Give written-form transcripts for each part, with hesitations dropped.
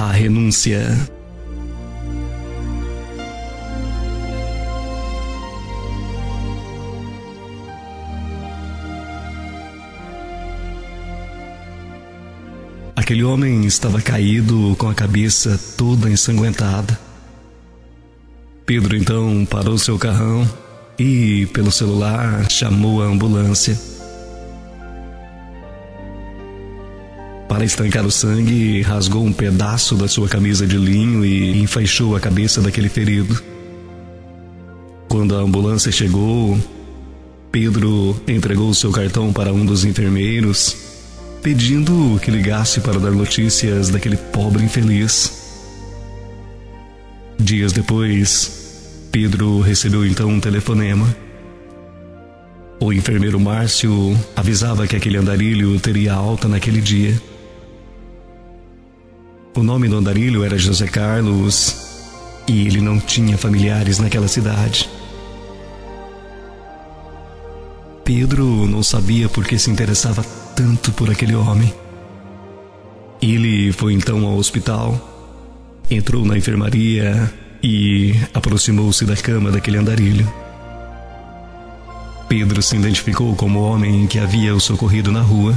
A renúncia. Aquele homem estava caído, com a cabeça toda ensanguentada. Pedro então parou seu carrão e, pelo celular, chamou a ambulância. Para estancar o sangue, rasgou um pedaço da sua camisa de linho e enfaixou a cabeça daquele ferido. Quando a ambulância chegou, Pedro entregou seu cartão para um dos enfermeiros, pedindo que ligasse para dar notícias daquele pobre infeliz. Dias depois, Pedro recebeu então um telefonema. O enfermeiro Márcio avisava que aquele andarilho teria alta naquele dia. O nome do andarilho era José Carlos e ele não tinha familiares naquela cidade. Pedro não sabia por que se interessava tanto por aquele homem. Ele foi então ao hospital, entrou na enfermaria e aproximou-se da cama daquele andarilho. Pedro se identificou como o homem que havia o socorrido na rua.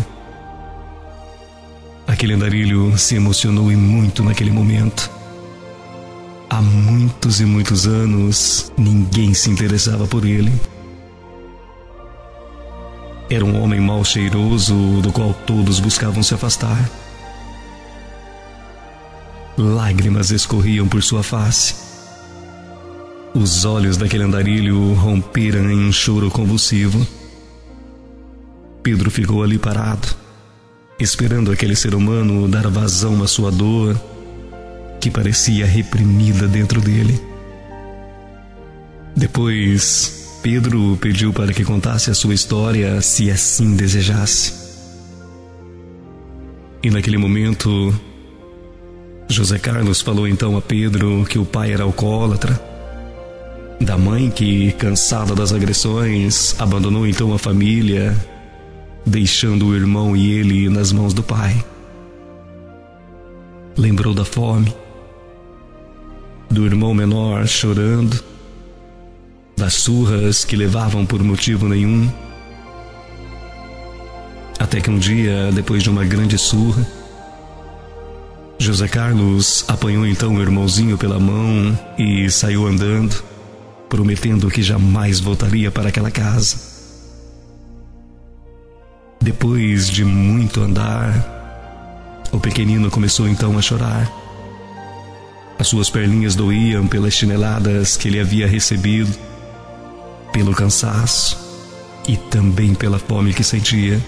Aquele andarilho se emocionou e muito naquele momento. Há muitos e muitos anos, ninguém se interessava por ele. Era um homem mal cheiroso, do qual todos buscavam se afastar. Lágrimas escorriam por sua face. Os olhos daquele andarilho romperam em um choro convulsivo. Pedro ficou ali parado, esperando aquele ser humano dar vazão à sua dor, que parecia reprimida dentro dele. Depois, Pedro pediu para que contasse a sua história, se assim desejasse. E naquele momento, José Carlos falou então a Pedro que o pai era alcoólatra, da mãe que, cansada das agressões, abandonou então a família, deixando o irmão e ele nas mãos do pai. Lembrou da fome, do irmão menor chorando, das surras que levavam por motivo nenhum. Até que um dia, depois de uma grande surra, José Carlos apanhou então o irmãozinho pela mão e saiu andando, prometendo que jamais voltaria para aquela casa. Depois de muito andar, o pequenino começou então a chorar. As suas perninhas doíam pelas chineladas que ele havia recebido, pelo cansaço e também pela fome que sentia.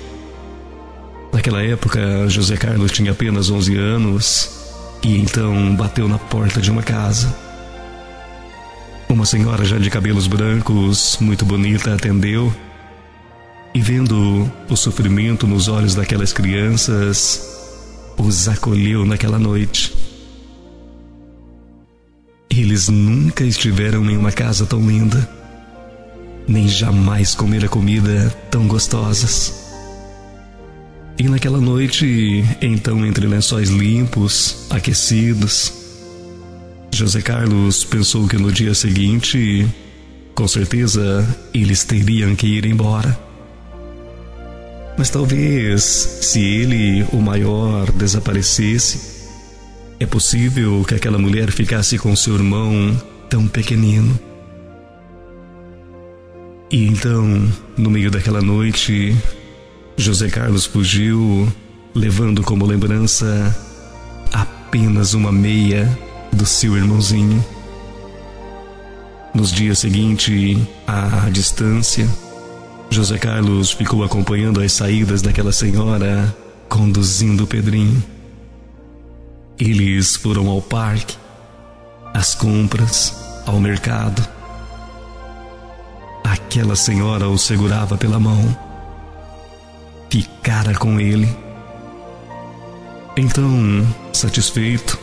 Naquela época, José Carlos tinha apenas 11 anos e então bateu na porta de uma casa. Uma senhora já de cabelos brancos, muito bonita, atendeu e, vendo o sofrimento nos olhos daquelas crianças, os acolheu naquela noite. Eles nunca estiveram em uma casa tão linda, nem jamais comeram comida tão gostosas. E naquela noite, então, entre lençóis limpos, aquecidos, José Carlos pensou que no dia seguinte, com certeza, eles teriam que ir embora. Mas talvez, se ele, o maior, desaparecesse, é possível que aquela mulher ficasse com seu irmão tão pequenino. E então, no meio daquela noite, José Carlos fugiu, levando como lembrança apenas uma meia do seu irmãozinho. Nos dias seguintes, à distância, José Carlos ficou acompanhando as saídas daquela senhora, conduzindo o Pedrinho. Eles foram ao parque, às compras, ao mercado. Aquela senhora o segurava pela mão. Ficara com ele. Então, satisfeito,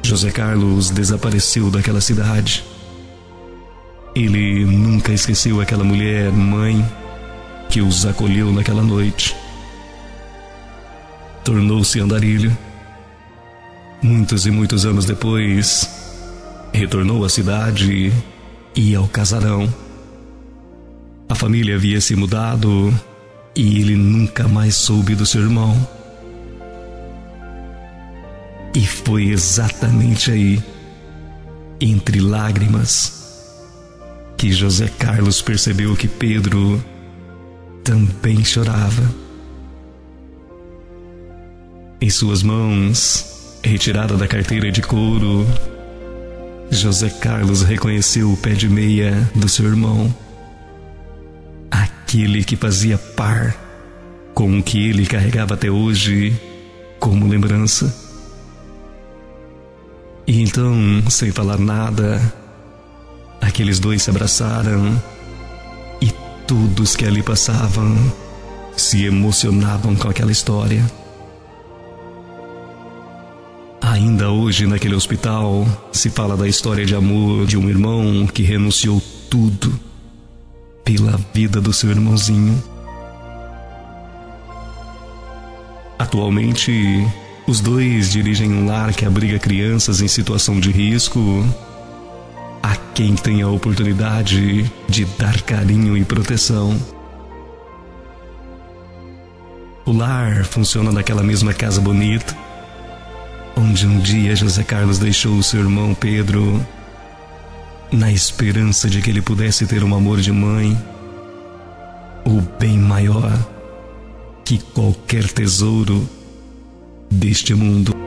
José Carlos desapareceu daquela cidade. Ele nunca esqueceu aquela mulher, mãe, que os acolheu naquela noite. Tornou-se andarilho. Muitos e muitos anos depois, retornou à cidade e ao casarão. A família havia se mudado e ele nunca mais soube do seu irmão. E foi exatamente aí, entre lágrimas, que José Carlos percebeu que Pedro também chorava. Em suas mãos, retirada da carteira de couro, José Carlos reconheceu o pé de meia do seu irmão, aquele que fazia par com o que ele carregava até hoje como lembrança. E então, sem falar nada, aqueles dois se abraçaram e todos que ali passavam se emocionavam com aquela história. Ainda hoje, naquele hospital, se fala da história de amor de um irmão que renunciou tudo pela vida do seu irmãozinho. Atualmente, os dois dirigem um lar que abriga crianças em situação de risco a quem tem a oportunidade de dar carinho e proteção. O lar funciona naquela mesma casa bonita onde um dia José Carlos deixou o seu irmão Pedro, na esperança de que ele pudesse ter um amor de mãe, o bem maior que qualquer tesouro deste mundo.